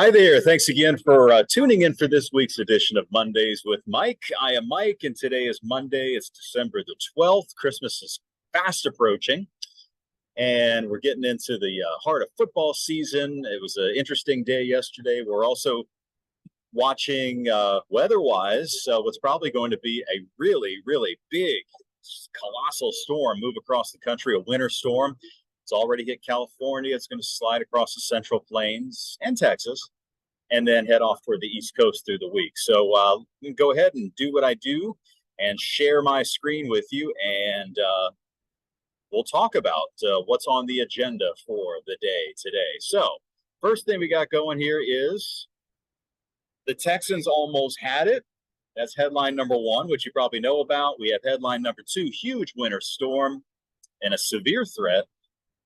Hi there. Thanks again for tuning in for this week's edition of Mondays with Mike. I am Mike, and today is Monday. It's December the 12th. Christmas is fast approaching, and we're getting into the heart of football season. It was an interesting day yesterday. We're also watching weather-wise what's probably going to be a really, really big, colossal storm move across the country, a winter storm. It's already hit California. It's going to slide across the Central Plains and Texas, and then head off toward the East Coast through the week. So go ahead and do what I do and share my screen with you, and we'll talk about what's on the agenda for the day today. So first thing we got going here is the Texans almost had it. That's headline number one, which you probably know about. We have headline number two, huge winter storm and a severe threat.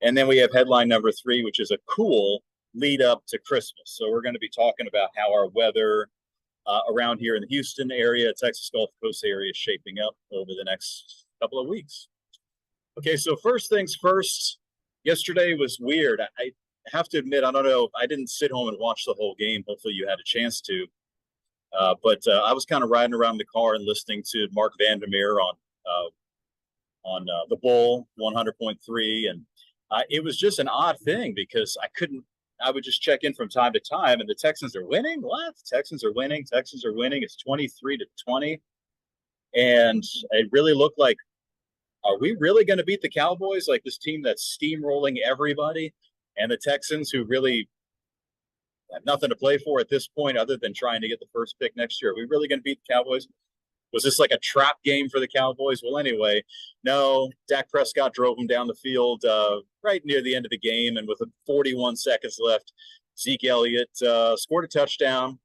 And then we have headline number three, which is a cool lead up to Christmas. So we're going to be talking about how our weather around here in the Houston area, Texas Gulf Coast area is shaping up over the next couple of weeks. Okay, so first things first, yesterday was weird. I have to admit, I don't know, I didn't sit home and watch the whole game. Hopefully you had a chance to. But I was kind of riding around the car and listening to Mark Vandermeer on the Bull 100.3, and it was just an odd thing because I would just check in from time to time, and the Texans are winning. What? The Texans are winning. Texans are winning. It's 23-20. And it really looked like, are we really going to beat the Cowboys? Like this team that's steamrolling everybody, and the Texans, who really have nothing to play for at this point other than trying to get the first pick next year. Are we really going to beat the Cowboys? Was this like a trap game for the Cowboys? Well, anyway, no. Dak Prescott drove them down the field right near the end of the game, and with 41 seconds left, Zeke Elliott scored a touchdown,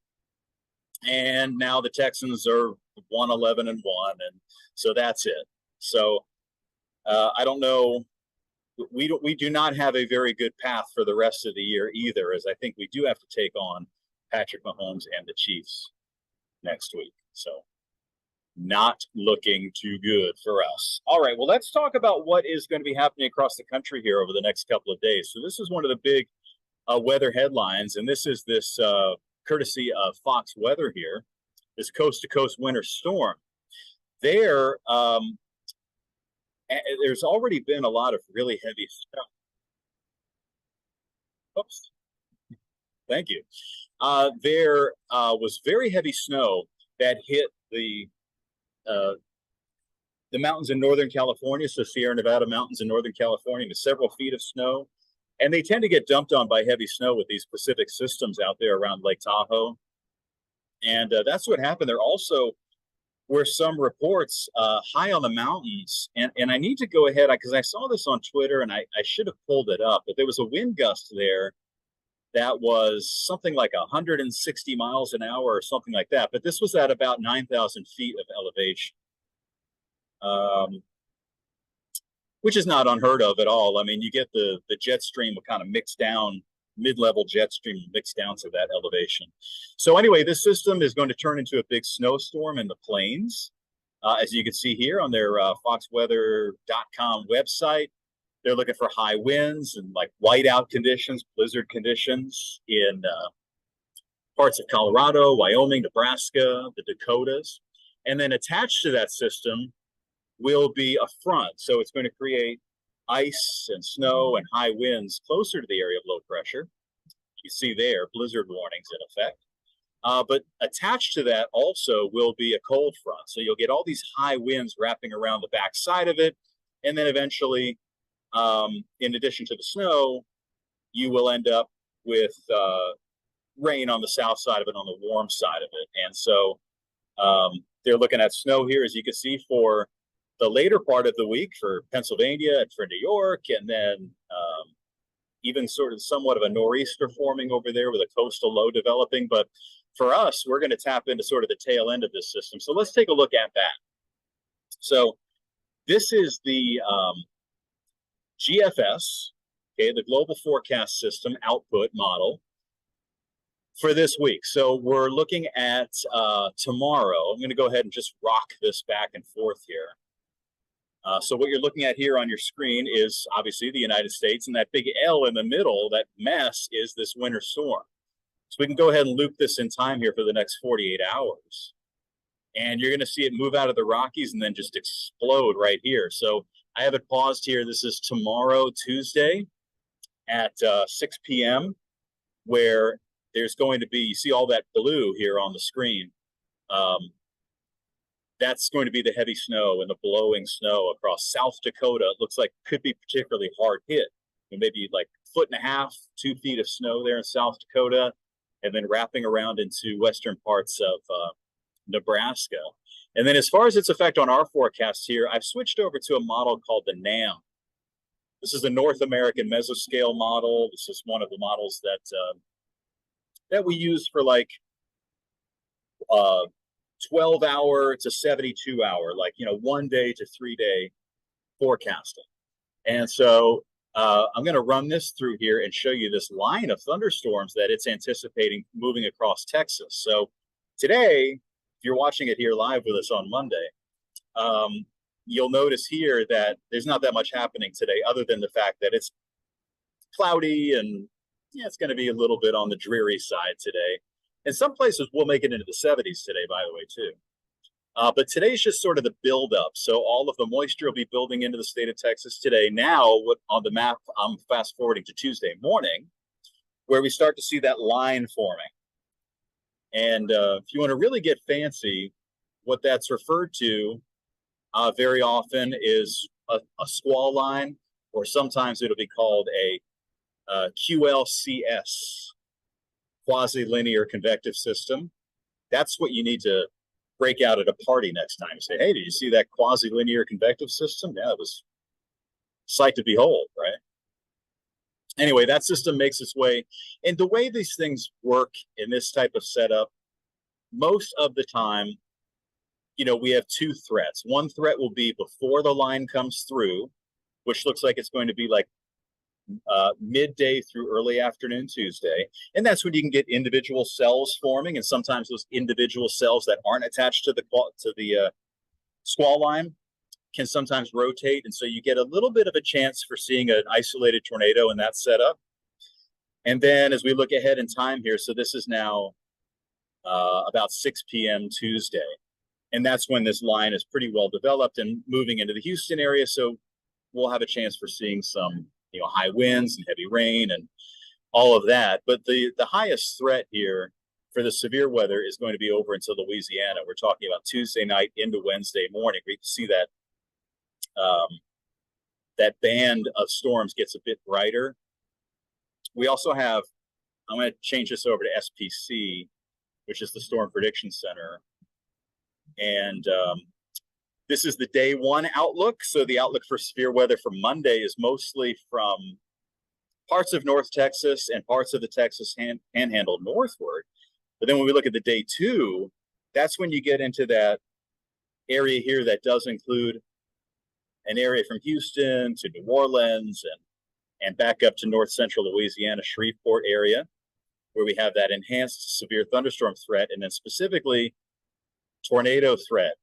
and now the Texans are 1-11-1, and so that's it. So I don't know. We do not have a very good path for the rest of the year either, as I think we do have to take on Patrick Mahomes and the Chiefs next week. So not looking too good for us. All right, well, let's talk about what is going to be happening across the country here over the next couple of days. So this is one of the big weather headlines, and this is this courtesy of Fox Weather here, this coast-to-coast winter storm. There's already been a lot of really heavy snow. Oops. Thank you. There was very heavy snow that hit the mountains in Northern California, so Sierra Nevada mountains in Northern California, to several feet of snow. And they tend to get dumped on by heavy snow with these Pacific systems out there around Lake Tahoe. And that's what happened. There also were some reports high on the mountains. And I need to go ahead, because I saw this on Twitter, and I should have pulled it up, but there was a wind gust there that was something like 160 miles an hour or something like that. But this was at about 9,000 feet of elevation, which is not unheard of at all. I mean, you get the jet stream will kind of mix down, mid-level jet stream mix down to that elevation. So anyway, this system is going to turn into a big snowstorm in the plains. As you can see here on their foxweather.com website, they're looking for high winds and like whiteout conditions, blizzard conditions in parts of Colorado, Wyoming, Nebraska, the Dakotas. And then attached to that system will be a front. So it's going to create ice and snow and high winds closer to the area of low pressure. You see there, blizzard warnings in effect. But attached to that also will be a cold front. So you'll get all these high winds wrapping around the back side of it. And then eventually, in addition to the snow, you will end up with rain on the south side of it, on the warm side of it. And so they're looking at snow here, as you can see, for the later part of the week for Pennsylvania and for New York, and then even sort of somewhat of a nor'easter forming over there with a coastal low developing. But for us, we're going to tap into sort of the tail end of this system. So let's take a look at that. So this is the GFS, okay, the Global Forecast System output model for this week. So we're looking at tomorrow. I'm going to go ahead and just rock this back and forth here. So what you're looking at here on your screen is obviously the United States, and that big L in the middle, that mess, is this winter storm. So we can go ahead and loop this in time here for the next 48 hours. And you're going to see it move out of the Rockies and then just explode right here. So I have it paused here. This is tomorrow, Tuesday at 6 p.m., where there's going to be, you see all that blue here on the screen. That's going to be the heavy snow and the blowing snow across South Dakota. It looks like could be particularly hard hit. Maybe like 1.5 feet, 2 feet of snow there in South Dakota, and then wrapping around into western parts of Nebraska. And then as far as its effect on our forecast here, I've switched over to a model called the NAM. This is the North American Mesoscale model. This is one of the models that we use for like 12-hour to 72-hour, like, 1 day to 3 day forecasting. And so I'm going to run this through here and show you this line of thunderstorms that it's anticipating moving across Texas. So today, if you're watching it here live with us on Monday, you'll notice here that there's not that much happening today other than the fact that it's cloudy and it's going to be a little bit on the dreary side today. And some places will make it into the 70s today, by the way, too. But today's just sort of the buildup. So all of the moisture will be building into the state of Texas today. Now, on the map, I'm fast forwarding to Tuesday morning, where we start to see that line forming. And if you want to really get fancy, what that's referred to very often is a squall line, or sometimes it'll be called a QLCS, quasi-linear convective system. That's what you need to break out at a party next time. You say, hey, did you see that quasi-linear convective system? Yeah, it was a sight to behold, right? Anyway, that system makes its way. And the way these things work in this type of setup, most of the time, we have two threats. One threat will be before the line comes through, which looks like it's going to be like midday through early afternoon Tuesday. And that's when you can get individual cells forming. And sometimes those individual cells that aren't attached to the squall line can sometimes rotate. And so you get a little bit of a chance for seeing an isolated tornado in that setup. And then as we look ahead in time here, so this is now about 6 p.m. Tuesday. And that's when this line is pretty well developed and moving into the Houston area. So we'll have a chance for seeing some high winds and heavy rain and all of that. But the highest threat here for the severe weather is going to be over into Louisiana. We're talking about Tuesday night into Wednesday morning. We see that that band of storms gets a bit brighter. We also have, I'm going to change this over to SPC, which is the Storm Prediction Center. And this is the day one outlook. So the outlook for severe weather for Monday is mostly from parts of North Texas and parts of the Texas panhandle northward. But then when we look at the day two, that's when you get into that area here that does include an area from Houston to New Orleans and back up to north central Louisiana, Shreveport area, where we have that enhanced severe thunderstorm threat, and then specifically tornado threat.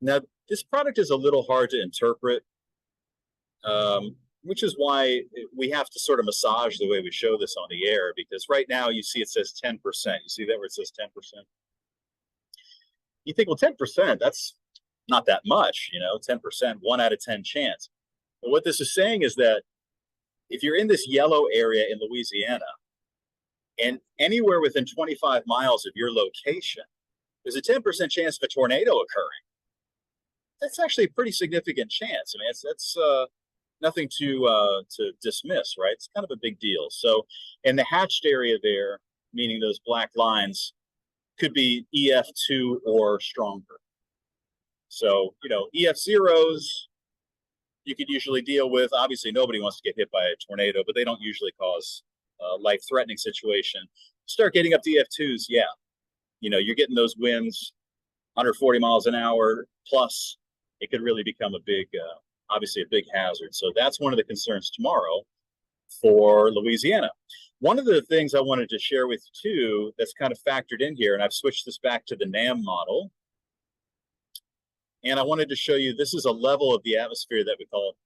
Now, this product is a little hard to interpret, which is why we have to sort of massage the way we show this on the air, because right now you see it says 10%. You see that where it says 10%? You think, well, 10%, that's not that much, 10%, 1 out of 10 chance. But what this is saying is that if you're in this yellow area in Louisiana and anywhere within 25 miles of your location, there's a 10% chance of a tornado occurring. That's actually a pretty significant chance. I mean, that's nothing to dismiss, right? It's kind of a big deal. So in the hatched area there, meaning those black lines, could be EF2 or stronger. So, EF zeros, you could usually deal with. Obviously, nobody wants to get hit by a tornado, but they don't usually cause a life-threatening situation. Start getting up to EF2s, yeah. You're getting those winds, 140 miles an hour plus. It could really become obviously a big hazard. So that's one of the concerns tomorrow for Louisiana. One of the things I wanted to share with you too, that's kind of factored in here, and I've switched this back to the NAM model. And I wanted to show you, this is a level of the atmosphere that we call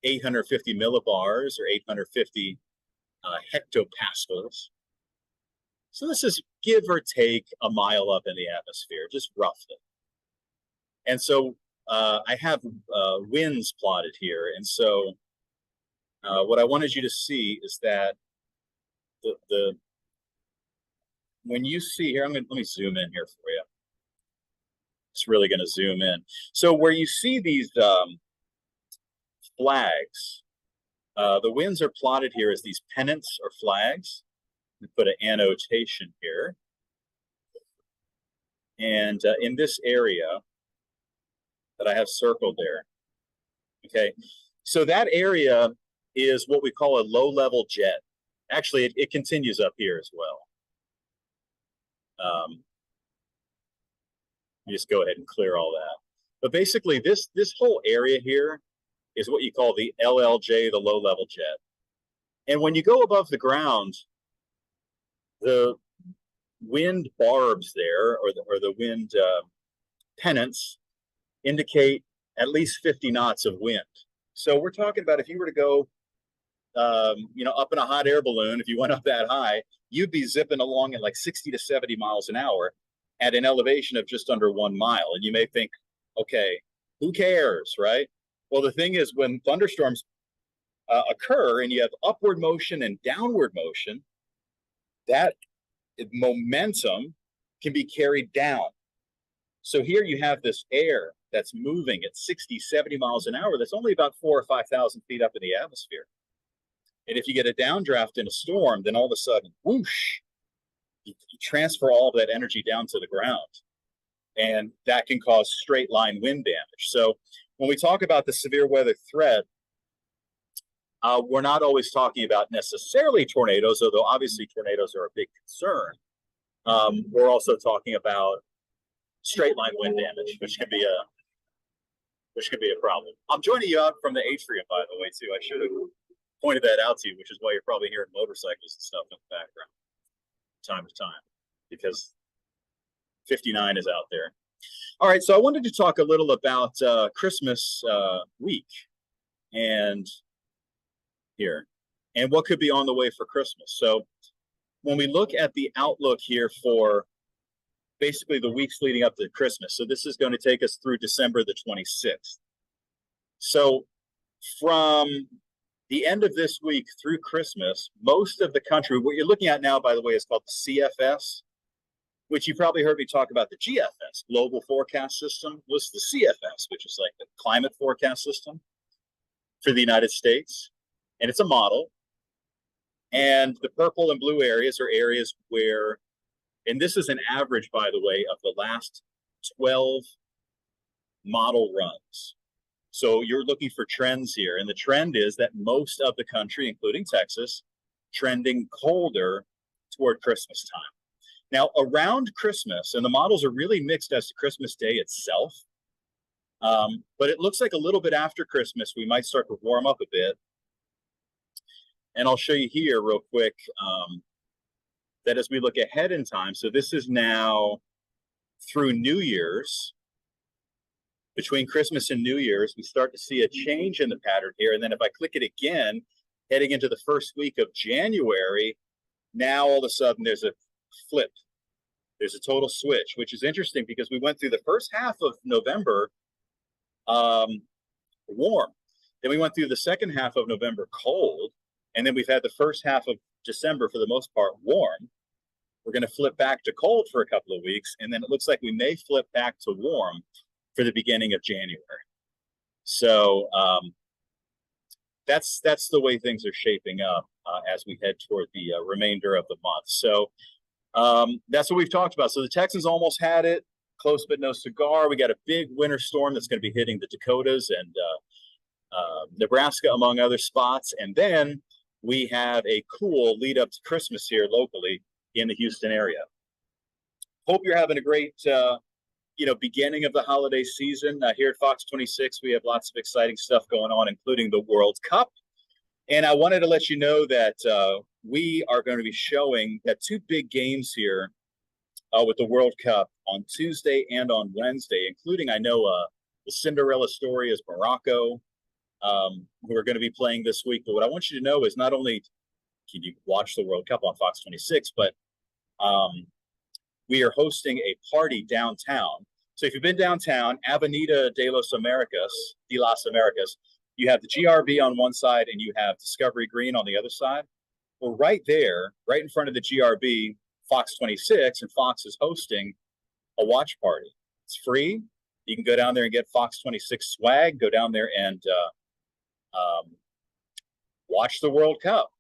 850 millibars or 850 hectopascals. So this is give or take a mile up in the atmosphere, just roughly. And so I have winds plotted here. And so what I wanted you to see is that the when you see here, let me zoom in here for you. It's really going to zoom in. So where you see these flags, the winds are plotted here as these pennants or flags. We put an annotation here. And in this area that I have circled there, okay, so that area is what we call a low-level jet. Actually, it continues up here as well. Just go ahead and clear all that. But basically, this whole area here is what you call the LLJ, the low-level jet. And when you go above the ground, the wind barbs there, or the wind pennants, indicate at least 50 knots of wind. So we're talking about if you were to go, up in a hot air balloon, if you went up that high, you'd be zipping along at like 60 to 70 miles an hour at an elevation of just under 1 mile. And you may think, okay, who cares, right? Well, the thing is, when thunderstorms occur and you have upward motion and downward motion, that momentum can be carried down. So here you have this air that's moving at 60, 70 miles an hour. That's only about 4,000 or 5,000 feet up in the atmosphere. And if you get a downdraft in a storm, then all of a sudden, whoosh, you transfer all of that energy down to the ground. And that can cause straight line wind damage. So when we talk about the severe weather threat, we're not always talking about necessarily tornadoes, although obviously tornadoes are a big concern. We're also talking about straight line wind damage, which could be a problem. I'm joining you out from the atrium, by the way, too. I should have pointed that out to you, which is why you're probably hearing motorcycles and stuff in the background time to time, because 59 is out there. All right, so I wanted to talk a little about Christmas week and here, and what could be on the way for Christmas. So when we look at the outlook here for basically the weeks leading up to Christmas, so this is going to take us through December the 26th. So from the end of this week through Christmas, most of the country, what you're looking at now, by the way, is called the CFS, which you probably heard me talk about, the GFS, Global Forecast System, was the CFS, which is like the climate forecast system for the United States. And it's a model. And the purple and blue areas are areas where, and this is an average, by the way, of the last 12 model runs. So you're looking for trends here. And the trend is that most of the country, including Texas, trending colder toward Christmas time. Now, around Christmas, and the models are really mixed as to Christmas Day itself, but it looks like a little bit after Christmas, we might start to warm up a bit. And I'll show you here real quick that as we look ahead in time, so this is now through New Year's, between Christmas and New Year's, we start to see a change in the pattern here. And then if I click it again, heading into the first week of January, now all of a sudden there's a flip. There's a total switch, which is interesting because we went through the first half of November warm. Then we went through the second half of November cold. And then we've had the first half of December, for the most part, warm. We're going to flip back to cold for a couple of weeks. And then it looks like we may flip back to warm for the beginning of January. So that's the way things are shaping up as we head toward the remainder of the month. So that's what we've talked about. So the Texans almost had it, close but no cigar. We got a big winter storm that's going to be hitting the Dakotas and Nebraska, among other spots. And then we have a cool lead up to Christmas here locally in the Houston area. Hope you're having a great beginning of the holiday season. Here at Fox 26, we have lots of exciting stuff going on, including the World Cup. And I wanted to let you know that we are going to be showing that two big games here with the World Cup on Tuesday and on Wednesday, including, I know, the Cinderella story is Morocco, who are going to be playing this week. But what I want you to know is not only can you watch the World Cup on Fox 26, but We are hosting a party downtown. So if you've been downtown, Avenida de las Americas, you have the GRB on one side and you have Discovery Green on the other side. Well, right there, right in front of the GRB, Fox 26, and Fox is hosting a watch party. It's free. You can go down there and get Fox 26 swag, go down there and watch the World Cup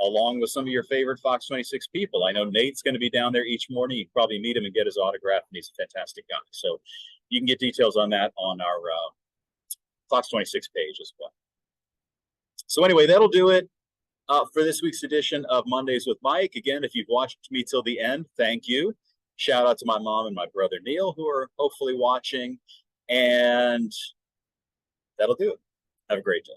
along with some of your favorite Fox 26 people. I know Nate's going to be down there each morning. You can probably meet him and get his autograph, and he's a fantastic guy. So you can get details on that on our Fox 26 page as well. So anyway, that'll do it for this week's edition of Mondays with Mike. Again, if you've watched me till the end, thank you. Shout out to my mom and my brother Neil, who are hopefully watching. And that'll do it. Have a great day.